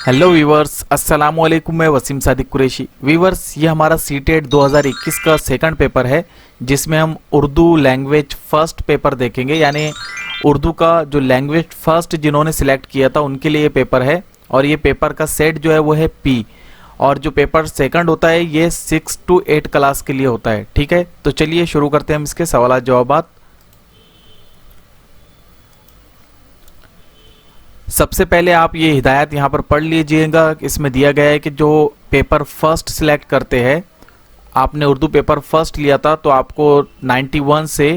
Hello viewers, अस्सलाम वालेकुम। मैं वसीम सादिक कुरैशी। वीवर्स, ये हमारा सीटेट 2021 का सेकंड पेपर है जिसमें हम उर्दू लैंग्वेज फर्स्ट पेपर देखेंगे। यानी उर्दू का जो लैंग्वेज फर्स्ट जिन्होंने सिलेक्ट किया था उनके लिए ये पेपर है। और ये पेपर का सेट जो है वो है पी। और जो पेपर सेकंड होता है ये 6 to 8 क्लास के लिए होता है। ठीक है, तो चलिए शुरू करते हैं हम इसके सवाल जवाबात। सबसे पहले आप ये हिदायत यहाँ पर पढ़ लीजिएगा। इसमें दिया गया है कि जो पेपर फर्स्ट सिलेक्ट करते हैं, आपने उर्दू पेपर फर्स्ट लिया था तो आपको 91 से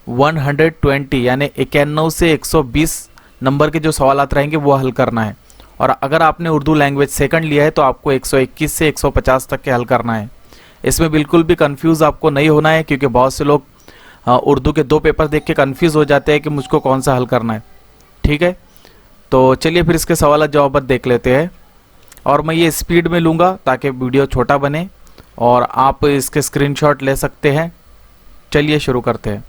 120 यानी 91 से 120 नंबर के जो सवाल रहेंगे वो हल करना है। और अगर आपने उर्दू लैंग्वेज सेकंड लिया है तो आपको 121 से 150 तक के हल करना है। इसमें बिल्कुल भी कंफ्यूज आपको नहीं होना है, क्योंकि बहुत से लोग उर्दू के दो पेपर देख के कंफ्यूज हो जाते हैं कि मुझको कौन सा हल करना है। ठीक है, तो चलिए फिर इसके सवाल जवाब देख लेते हैं। और मैं ये स्पीड में लूँगा ताकि वीडियो छोटा बने और आप इसके स्क्रीनशॉट ले सकते हैं। चलिए शुरू करते हैं।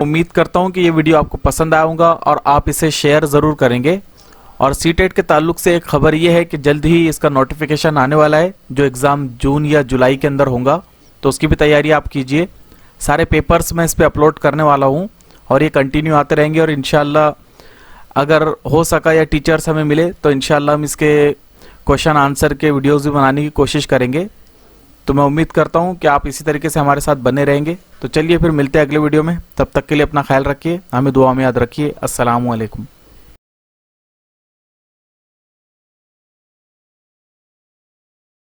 उम्मीद करता हूँ कि ये वीडियो आपको पसंद आया होगा और आप इसे शेयर ज़रूर करेंगे। और सीटेट के ताल्लुक से एक खबर ये है कि जल्द ही इसका नोटिफिकेशन आने वाला है, जो एग्ज़ाम जून या जुलाई के अंदर होगा, तो उसकी भी तैयारी आप कीजिए। सारे पेपर्स मैं इस पर अपलोड करने वाला हूँ और ये कंटिन्यू आते रहेंगे। और इंशाल्लाह अगर हो सका या टीचर्स हमें मिले तो इंशाल्लाह हम इसके क्वेश्चन आंसर के वीडियोज़ भी बनाने की कोशिश करेंगे। तो मैं उम्मीद करता हूँ कि आप इसी तरीके से हमारे साथ बने रहेंगे। तो चलिए फिर मिलते हैं अगले वीडियो में, तब तक के लिए अपना ख्याल रखिए, हमें दुआ में याद रखिए। अस्सलामु अलैकुम।